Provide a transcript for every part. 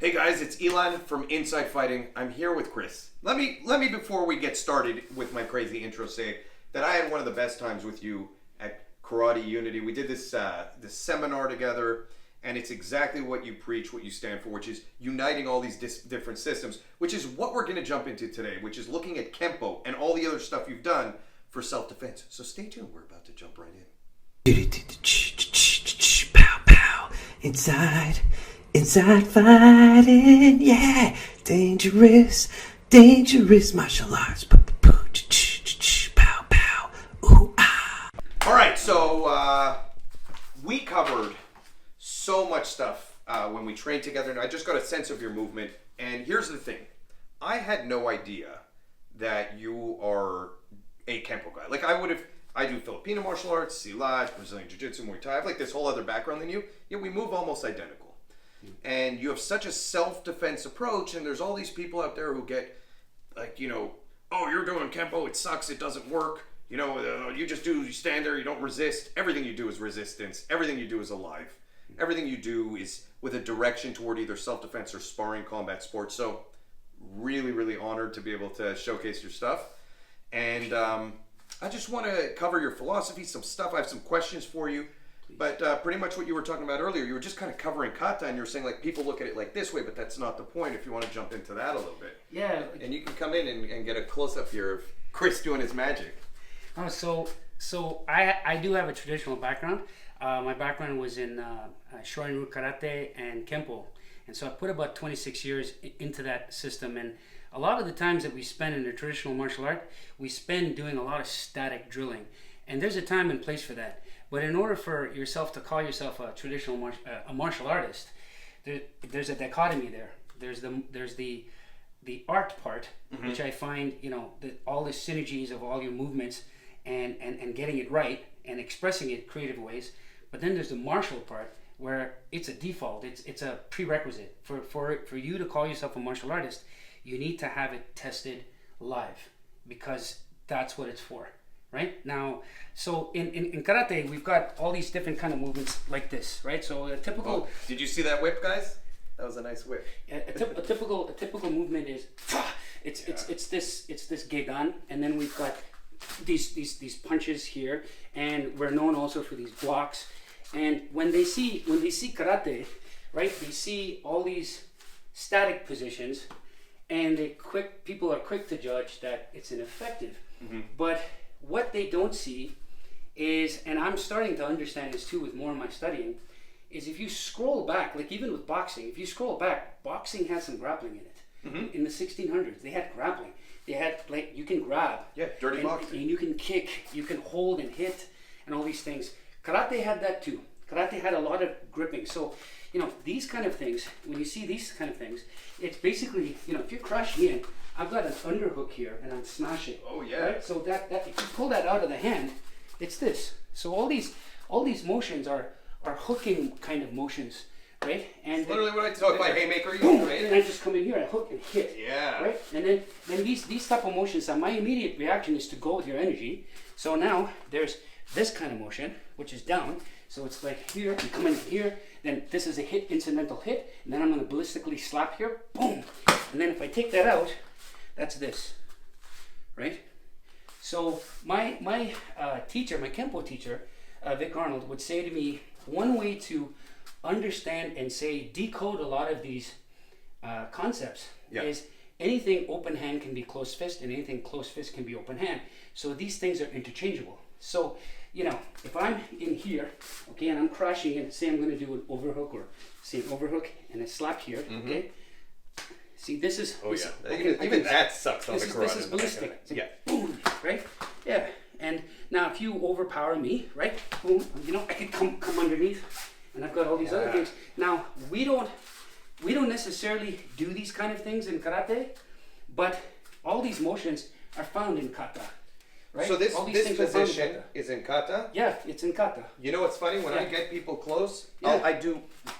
Hey guys, it's Elon from Inside Fighting. I'm here with Chris. Let me before we get started with my crazy intro say that I had one of the best times with you at Karate Unity. We did this seminar together, and it's exactly what you preach, what you stand for, which is uniting all these different systems, which is what we're going to jump into today, which is looking at Kenpo and all the other stuff you've done for self-defense. So stay tuned. We're about to jump right in. Pow pow, inside fighting, yeah, dangerous martial arts. Pow pow, ooh ah. All right, so we covered so much stuff when we trained together, and I just got a sense of your movement. And here's the thing: I had no idea that you are a Kenpo guy. Like I do Filipino martial arts, Silat, Brazilian Jiu-Jitsu, Muay Thai. I have like this whole other background than you. Yet we move almost identical. And you have such a self-defense approach, and there's all these people out there who get like, oh, you're doing Kenpo, it sucks, it doesn't work. You stand there, you don't resist. Everything you do is resistance. Everything you do is alive. Everything you do is with a direction toward either self-defense or sparring combat sports. So really, really honored to be able to showcase your stuff. And I just want to cover your philosophy, some stuff. I have some questions for you. But pretty much what you were talking about earlier, you were just kind of covering kata, and you were saying like people look at it like this way, but that's not the point. If you want to jump into that a little bit, yeah, and you can come in and get a close up here of Chris doing his magic. So I do have a traditional background. My background was in Shorin Karate and Kenpo, and so I put about 26 years into that system. And a lot of the times that we spend in the traditional martial art, we spend doing a lot of static drilling, and there's a time and place for that. But in order for yourself to call yourself a traditional martial artist, there's a dichotomy there. There's the art part, which I find, all the synergies of all your movements and getting it right and expressing it creative ways. But then there's the martial part where it's a default. It's a prerequisite for you to call yourself a martial artist. You need to have it tested live, because that's what it's for. Right now, so in karate, we've got all these different kind of movements like this, right? So a typical. Oh, did you see that whip, guys? That was a nice whip. A typical movement is it's this gedan, and then we've got these punches here, and we're known also for these blocks. And when they see karate, right? They see all these static positions, and people are quick to judge that it's ineffective, but what they don't see is, and I'm starting to understand this too with more of my studying, is if you scroll back, like even with boxing, if you scroll back, boxing had some grappling in it. In the 1600s, they had grappling. They had, like, you can grab. Yeah, dirty boxing. And you can kick, you can hold and hit, and all these things. Karate had that too. Karate had a lot of gripping. So, these kind of things, when you see these kind of things, it's basically, if you're crashing in, I've got an underhook here, and I'm smashing. Oh yeah. Right? So that if you pull that out of the hand, it's this. So all these motions are hooking kind of motions, right? And literally what I thought by haymaker, you boom, right? and I just come in here, I hook and hit. Yeah. Right? And then these type of motions, my immediate reaction is to go with your energy. So now there's this kind of motion, which is down. So it's like here, you come in here, then this is a hit, incidental hit, and then I'm gonna ballistically slap here, boom. And then if I take that out, that's this, right? So my teacher, my Kenpo teacher, Vic Arnold, would say to me, one way to understand and decode a lot of these concepts is anything open hand can be closed fist, and anything closed fist can be open hand. So these things are interchangeable. So, if I'm in here, okay, and I'm crashing in, say I'm going to do an overhook, or say an overhook and a slap here, okay? See, this is... Oh, yeah. Okay, even that sucks on the karate. This is ballistic. Yeah. Boom, right? Yeah. And now if you overpower me, right? Boom, I can come underneath, and I've got all these other things. Now, we don't necessarily do these kind of things in karate, but all these motions are found in kata. Right? So this position in is in kata? Yeah, it's in kata. You know what's funny? When I get people close, Yeah. I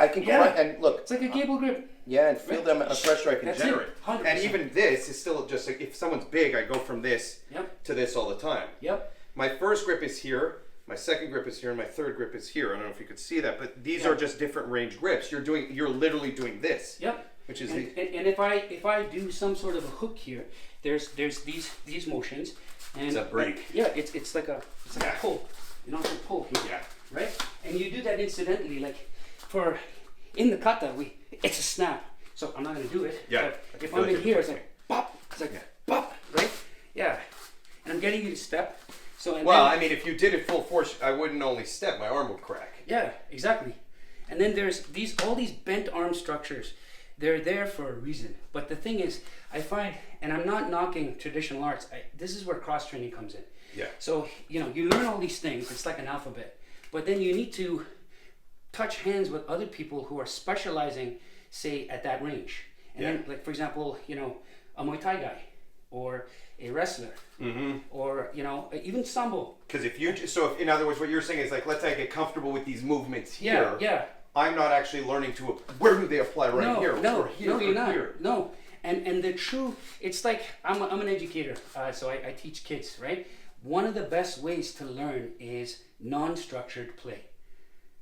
can go right and look. It's like a cable grip. Yeah, and feel them pressure I can That's generate. it, 100%. And even this is still just like, if someone's big, I go from this to this all the time. Yep. My first grip is here, my second grip is here, and my third grip is here. I don't know if you could see that, but these are just different range grips. You're literally doing this. Yep. Which is and if I do some sort of a hook here, there's these motions, and It's a break. Yeah, it's like a pull, it's a pull here, Yeah. right? And you do that incidentally, like in the kata it's a snap. So I'm not gonna do it. Yeah. But if I'm in here, it's like pop. It's like pop, right? Yeah. And I'm getting you to step. So I mean, if you did it full force, I wouldn't only step; my arm would crack. Yeah, exactly. And then there's all these bent arm structures. They're there for a reason. But the thing is, I find, and I'm not knocking traditional arts. This is where cross training comes in. Yeah. So you learn all these things. It's like an alphabet. But then you need to touch hands with other people who are specializing, say, at that range. And then, like for example, a Muay Thai guy, or a wrestler, or even sambo. Because if in other words, what you're saying is like, let's say I get comfortable with these movements here. Yeah. I'm not actually learning where do they apply here? No, or here, you're or not. Here. No, and the true, it's like I'm an educator, so I teach kids, right? One of the best ways to learn is non-structured play.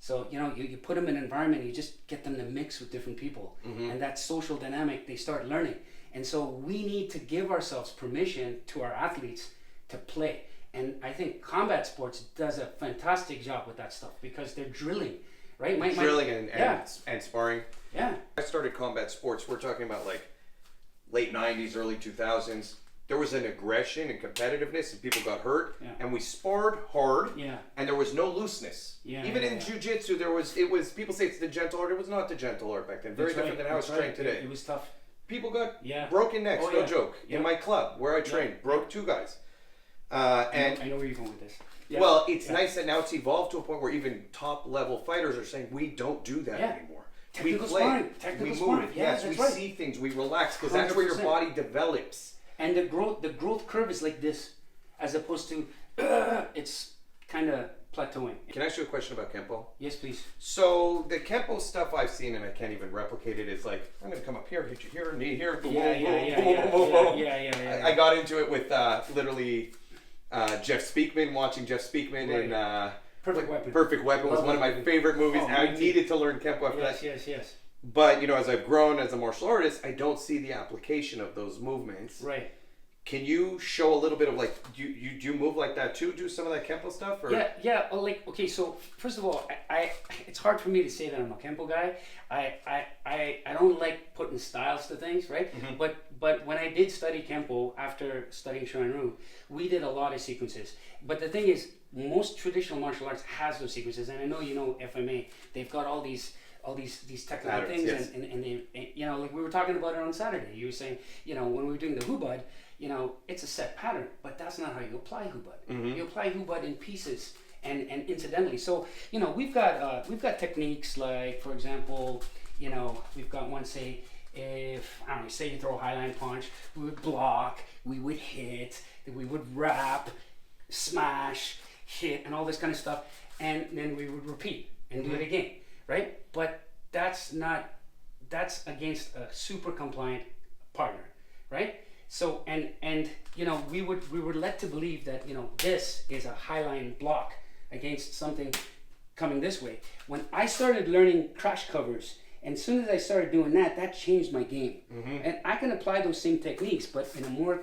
So you put them in an environment, you just get them to mix with different people, and that social dynamic, they start learning. And so we need to give ourselves permission to our athletes to play. And I think combat sports does a fantastic job with that stuff because they're drilling, right? Drilling and sparring. Yeah. I started combat sports. We're talking about like late 90s, early 2000s. There was an aggression and competitiveness, and people got hurt. Yeah. And we sparred hard. Yeah. And there was no looseness. Yeah, Even in jiu-jitsu, it was. People say it's the gentle art. It was not the gentle art back then. Very different than how it's trained today. It was tough. People got Yeah. broken necks. Oh, no yeah. joke. Yeah. In my club where I trained, broke 2 guys. And I know where you're going with this. Yeah. well, it's nice that now it's evolved to a point where even top level fighters are saying we don't do that Yeah. anymore. Technical we play, sparring. Technical we move. sparring. Yeah, Yes, that's we right. see things, we relax because that's where your 100%. body develops. And the growth curve is like this, as opposed to it's kind of plateauing. Can I ask you a question about Kenpo? Yes, please. So the Kenpo stuff I've seen, and I can't even replicate it, is like I'm going to come up here, hit you here, knee here, boom, boom, boom, boom, boom. Yeah. I got into it with literally Jeff Speakman, watching Jeff Speakman in Perfect Weapon. Perfect Weapon was Love one of my that movie. favorite movies, Oh, and I me too. needed to learn Kenpo after that. Yes. But as I've grown as a martial artist, I don't see the application of those movements. Right. Can you show a little bit of like, do you move like that too? Do some of that Kenpo stuff? Or? Yeah. Well, like, okay, so first of all, I it's hard for me to say that I'm a Kenpo guy. I don't like putting styles to things, right? Mm-hmm. But when I did study Kenpo after studying Shorin-ryu, we did a lot of sequences. But the thing is, most traditional martial arts has those sequences, and I know FMA. They've got all these technical Patterns, things, yes. and they like we were talking about it on Saturday. You were saying when we were doing the hubud. It's a set pattern, but that's not how you apply hubud. Mm-hmm. You apply hubud in pieces and incidentally. So we've got techniques like, for example, we've got one, say, if I don't know, say you throw a highline punch, we would block, we would hit, we would wrap, smash, hit, and all this kind of stuff, and then we would repeat and do it again, right? But that's against a super compliant partner, right? So and we were led to believe that this is a highline block against something coming this way. When I started learning crash covers, and as soon as I started doing that changed my game. Mm-hmm. And I can apply those same techniques, but in a more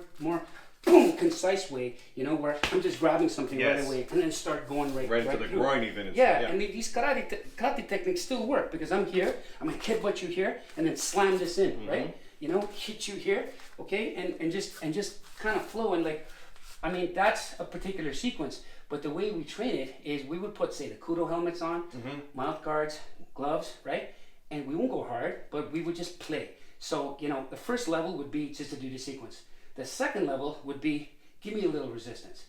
boom, concise way, where I'm just grabbing something right away and then start going right into the through. groin even. Yeah, and these karate techniques still work because I'm here, I'm gonna headbutt you here, and then slam this in, mm-hmm. right? Hit you here, okay, and just kind of flow, and that's a particular sequence. But the way we train it is we would put, say, the kudo helmets on, mm-hmm. mouth guards, gloves, right? And we won't go hard, but we would just play. So, the first level would be just to do the sequence. The second level would be, give me a little resistance.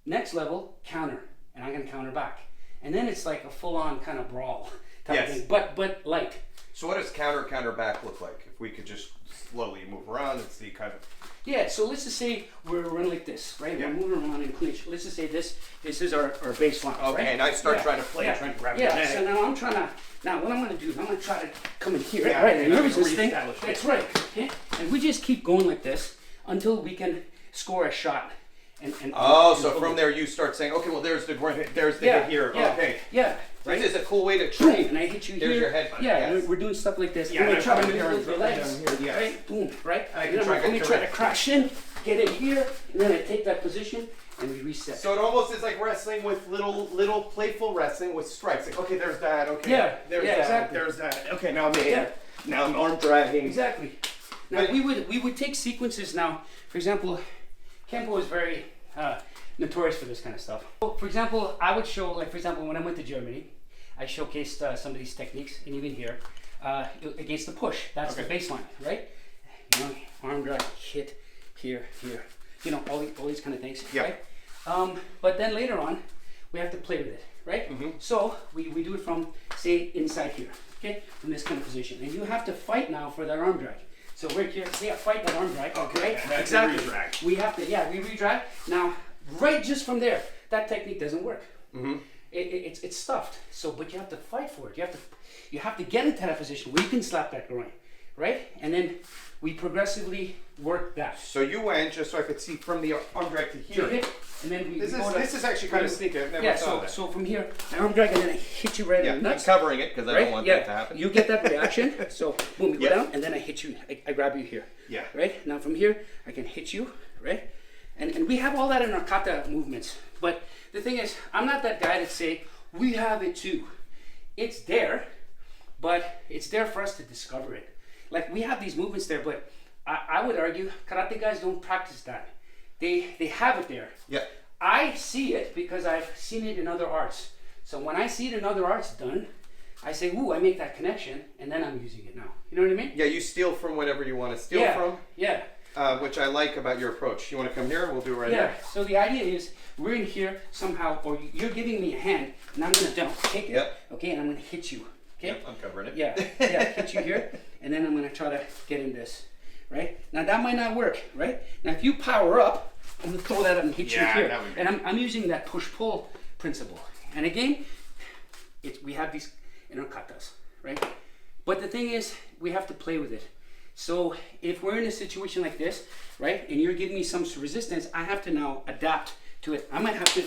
Next level, counter, and I'm gonna counter back. And then it's like a full-on kind of brawl type of thing, but light. So what does counter back look like? If we could just slowly move around and see kind of. Yeah, so let's just say we're running like this, right? Yeah. We're moving around in clinch. Let's just say this is our baseline. Okay, right? and I start trying to play, trying to grab the Yeah, neck. so now what I'm going to do is I'm going to try to come in here, Yeah, right? and And I'm notice gonna this thing. reestablish it. That's right. Okay? And we just keep going like this until we can score a shot. And So from there you start saying, okay, well there's the hit here, okay. Yeah, right? This is a cool way to Boom, train. and I hit you There's here. your headbutt, Yeah, yes. we're doing stuff like this. Yeah, I'm gonna I'm try to coming here move and your down legs, here, yeah. right? Boom, right? I can And try I'm to gonna get try to correct. crash in, get it here, and then I take that position and we reset. So it almost is like wrestling with little playful wrestling with strikes. Like, okay, there's that. Okay, Yeah, there's yeah, that. exactly. There's that. Okay, now I'm here. Yeah. Now I'm arm dragging. Exactly. Now But- we would take sequences now. For example, Kenpo is very notorious for this kind of stuff. So, for example, I would show, like for example, when I went to Germany, I showcased some of these techniques, and even here, against the push. That's the baseline, right? You know, arm drag, hit, here, you know, all these kind of things, Yep. right? But then later on, we have to play with it, right? So we do it from, say, inside here, okay? From this kind of position. And you have to fight now for that arm drag. So we're here, say I fight that arm drag, Okay, right? and that's Exactly. a re-drag. We have to, yeah, we re-drag. Now, right just from there, that technique doesn't work. It's stuffed. So, but you have to fight for it. You have to get into that position where you can slap that groin, right? And then we progressively work that. So you went just so I could see from the arm drag to Here, here. hit, and then we This go is actually kind of sneaky. I've never yeah. thought of So that. from here, I arm drag, and then I hit you right Yeah, in the I'm nuts. covering it because I Right? don't want Yeah. that to happen. You get that reaction. So boom, you go Yeah. down, and then I hit you. I grab you here. Yeah. Right now from here, I can hit you. Right, and we have all that in our kata movements. But the thing is, I'm not that guy that say we have it too. It's there, but it's there for us to discover it. Like we have these movements there, but I would argue karate guys don't practice that. They have it there. Yeah. I see it because I've seen it in other arts. So when I see it in other arts done, I say, ooh, I make that connection, and then I'm using it now. You know what I mean? Yeah, you steal from whatever you want to steal Yeah. from, Yeah. which I like about your approach. You want to come here? We'll do it right Yeah. here. So the idea is we're in here somehow, or you're giving me a hand, and I'm gonna jump, take it. Yep. Okay, and I'm gonna hit you. Okay. Yep, I'm covering it. Yeah. Yeah. Hit you here, and then I'm gonna try to get in this. Right. Now that might not work. Right. Now if you power up, I'm gonna throw that up and hit Yeah, you here, that would be and I'm using that push-pull principle. And again, we have these in our katas, right? But the thing is, we have to play with it. So if we're in a situation like this, right, and you're giving me some resistance, I have to now adapt to it. I might have to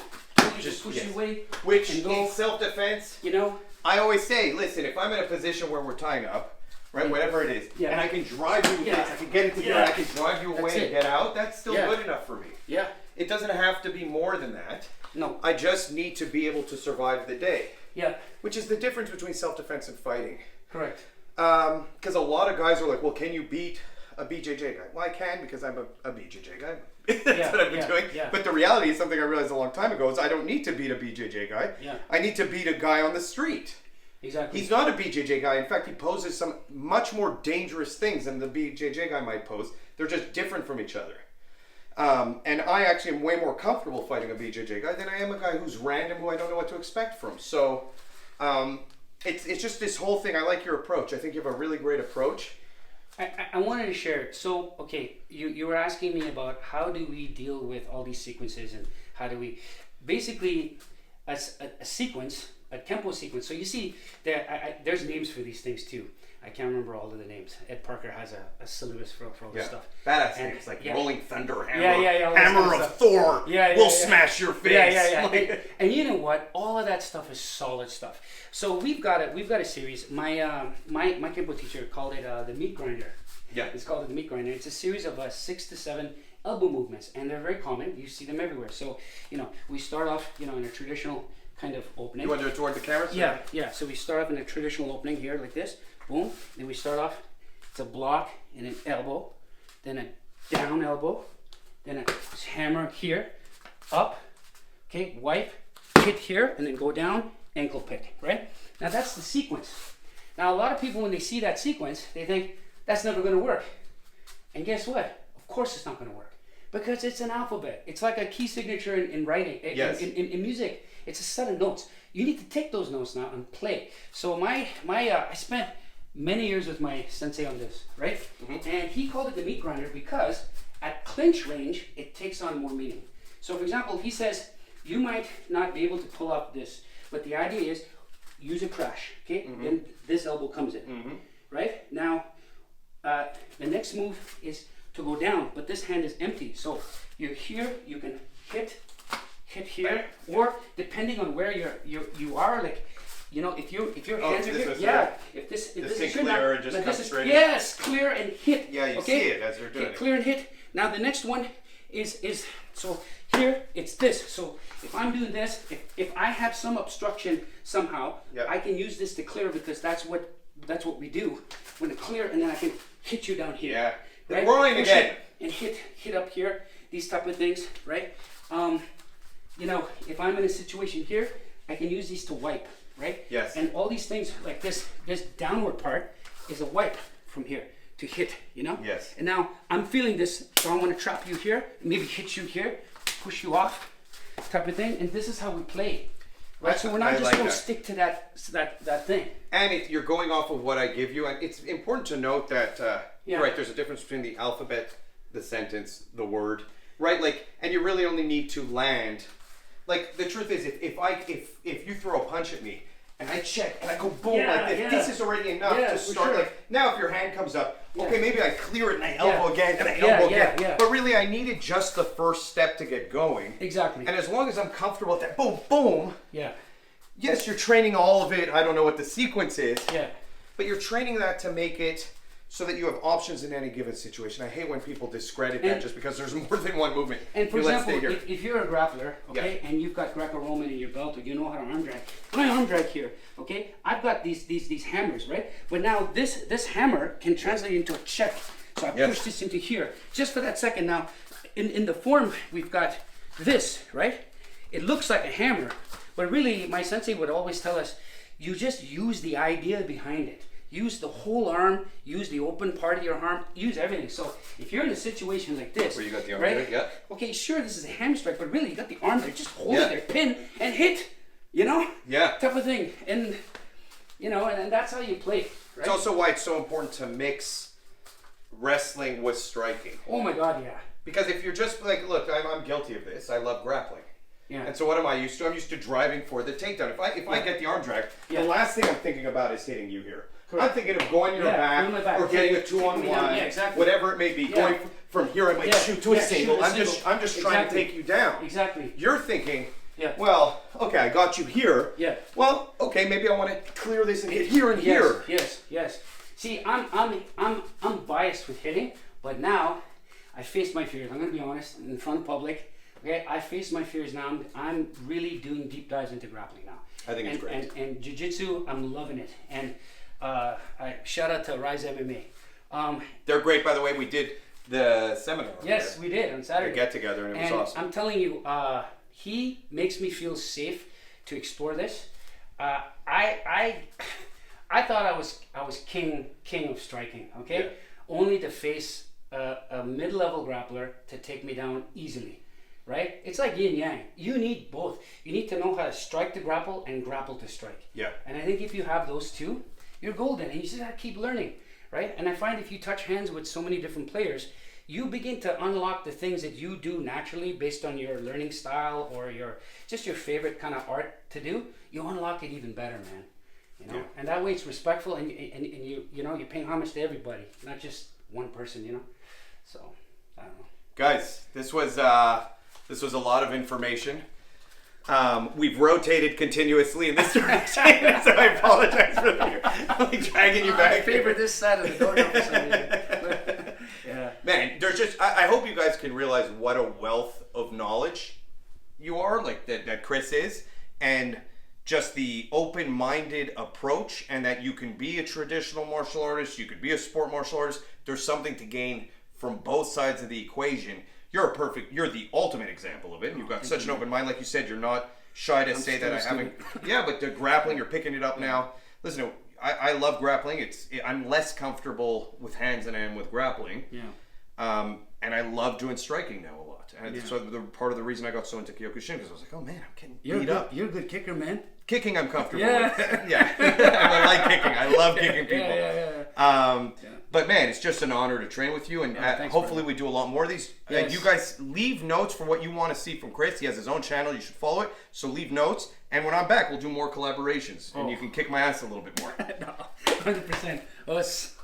just push yes. you away, Which and go, in self-defense, you know, I always say, listen, if I'm in a position where we're tying up, right, whatever it is, Yeah. and I can drive you with Yeah. this, I can get into here, Yeah. and I can drive you away That's and it. get out, that's still Yeah. good enough for me. yeah, It doesn't have to be more than that. no, I just need to be able to survive the day, yeah, which is the difference between self-defense and fighting. correct. Because a lot of guys are like, well, can you beat a BJJ guy? Well, I can because I'm a BJJ guy. That's Yeah, what I've been yeah, doing. yeah. But the reality is something I realized a long time ago is I don't need to beat a BJJ guy. Yeah. I need to beat a guy on the street. Exactly. He's not a BJJ guy. In fact, he poses some much more dangerous things than the BJJ guy might pose. They're just different from each other. And I actually am way more comfortable fighting a BJJ guy than I am a guy who's random who I don't know what to expect from. So it's just this whole thing. I like your approach. I think you have a really great approach. I wanted to share. So, okay, you were asking me about how do we deal with all these sequences and how do we, basically, a sequence, a Kenpo sequence. So you see, there's names for these things too. I can't remember all of the names. Ed Parker has a syllabus for all this stuff. Badass And- names like yeah. Rolling Thunder, Hammer, all this Hammer kind of stuff. Thor, Yeah, will yeah. smash your face. Yeah. Like- And you know what? All of that stuff is solid stuff. So we've got a series. My Kenpo teacher called it the meat grinder. Yeah. It's called the meat grinder. It's a series of 6 to 7 elbow movements, and they're very common. You see them everywhere. So we start off in a traditional kind of opening. You want to do it toward the camera? Yeah. So we start off in a traditional opening here like this. Boom. Then we start off. It's a block and an elbow, then a down elbow, then a hammer here, up. Okay, wipe, hit here, and then go down, ankle pick. Right. Now that's the sequence. Now a lot of people when they see that sequence, they think that's never going to work. And guess what? Of course it's not going to work because it's an alphabet. It's like a key signature in writing. Yes. In music, it's a set of notes. You need to take those notes now and play. So I spent many years with my sensei on this, right? Mm-hmm. And he called it the meat grinder because at clinch range, it takes on more meaning. So for example, he says, you might not be able to pull up this, but the idea is use a crash, okay? Mm-hmm. Then this elbow comes in, right? Now, the next move is to go down, but this hand is empty. So you're here, you can hit here, or depending on where you are, like you know, if your Oh, hands are this here, is yeah. here. If this This is thing here clear now, and just now comes this is, straight in. yes, clear and hit. Yeah, you okay? see it as they're doing Okay, it. clear and hit. Now the next one is so here it's this. So if I'm doing this, if I have some obstruction somehow, Yeah. I can use this to clear because that's what we do. When to clear, and then I can hit you down here. Yeah. The Right? groin Push again. it and hit up here. These type of things, right? You know, if I'm in a situation here, I can use these to wipe, right? Yes. And all these things like this downward part is a wipe from here to hit, you know? Yes. And now I'm feeling this, so I want to trap you here, maybe hit you here, push you off, type of thing. And this is how we play, right? So we're not I just like going to that. stick to that thing. And you're going off of what I give you, and it's important to note that Yeah. right, there's a difference between the alphabet, the sentence, the word, right? Like, and you really only need to land. Like, the truth is, if you throw a punch at me and I check and I go boom Yeah, like this, yeah. this is already enough Yeah, to for start. sure. Like, now if your hand comes up, okay, maybe I clear it and I elbow again and I Yeah, elbow yeah, again. yeah. But really, I needed just the first step to get going. Exactly. And as long as I'm comfortable with that, boom, boom. Yeah. Yes, you're training all of it. I don't know what the sequence is. Yeah. But you're training that to make it so that you have options in any given situation. I hate when people discredit that And- just because there's more than one movement. And for Here, let's example, stay here. if you're a grappler, okay, and you've got Greco-Roman in your belt, or you know how to arm drag, my arm drag here, okay, I've got these hammers, right? But now this hammer can translate into a check. So I Yes. push this into here, just for that second. Now, in the form, we've got this, right? It looks like a hammer, but really, my sensei would always tell us, you just use the idea behind it. Use the whole arm, use the open part of your arm, use everything. So if you're in a situation like this, Where you got the arm right? there, yeah. Okay, sure, this is a ham strike, but really, you got the arm there, just hold Yeah. it there, pin, and hit, you know? Yeah. Type of thing. And, you know, and that's how you play, right? It's also why it's so important to mix wrestling with striking. Oh my God, yeah. Because if you're just like, look, I'm guilty of this. I love grappling. Yeah. And so what am I used to? I'm used to driving for the takedown. If I get the arm drag, Yeah. the last thing I'm thinking about is hitting you here. Correct. I'm thinking of going your Yeah, on my back. or getting a Taking me 2-on-1, down. Yeah, exactly. whatever it may be. Yeah. Going from here, I might Yeah, shoot to a yeah, single. shoot a I'm just single. trying to Exactly. take you down. Exactly. You're thinking, Yeah. well, okay, I got you here. Yeah. Well, okay, maybe I want to clear this and hit here and here. Yes. See, I'm biased with hitting, but now I face my fears. I'm gonna be honest in front of public. Okay, I face my fears now. I'm really doing deep dives into grappling now. I think it's great. And jiu-jitsu, I'm loving it. And I shout out to Rise MMA. They're great, by the way. We did the seminar. over Yes, there. we did on Saturday. The get together, and it was awesome. I'm telling you, he makes me feel safe to explore this. I thought I was king of striking. Okay, Yeah. only to face a mid-level grappler to take me down easily. Right? It's like yin yang. You need both. You need to know how to strike to grapple and grapple to strike. Yeah. And I think if you have those two, you're golden. And you just gotta keep learning, right? And I find if you touch hands with so many different players, you begin to unlock the things that you do naturally based on your learning style or your favorite kind of art to do. You unlock it even better, man. You know, Yeah. and that way it's respectful, and you know you're paying homage to everybody, not just one person. You know, so I don't know. Guys, this was a lot of information. We've rotated continuously in this direction, so I apologize for like dragging you I back. favor this side of the door now for some reason. Yeah. Man, there's just I hope you guys can realize what a wealth of knowledge you are, like that Chris is, and just the open-minded approach, and that you can be a traditional martial artist, you could be a sport martial artist. There's something to gain from both sides of the equation. You're the ultimate example of it. You've got such an open mind, like you said. You're not shy to say that I still haven't. Yeah, but the grappling, you're picking it up now. Listen, I love grappling. I'm less comfortable with hands than I am with grappling. Yeah. And I love doing striking now a lot. And so part of the reason I got so into Kyokushin, because I was like, oh man, I'm getting beat up. You're a good kicker, man. Kicking, I'm comfortable Yeah. with. Yeah. I like kicking. I love kicking people. Yeah. But man, it's just an honor to train with you, and Thanks, hopefully we do a lot more of these. Yes. You guys leave notes for what you want to see from Chris. He has his own channel. You should follow it. So leave notes, and when I'm back, we'll do more collaborations, and you can kick my ass a little bit more. No, 100%. Us.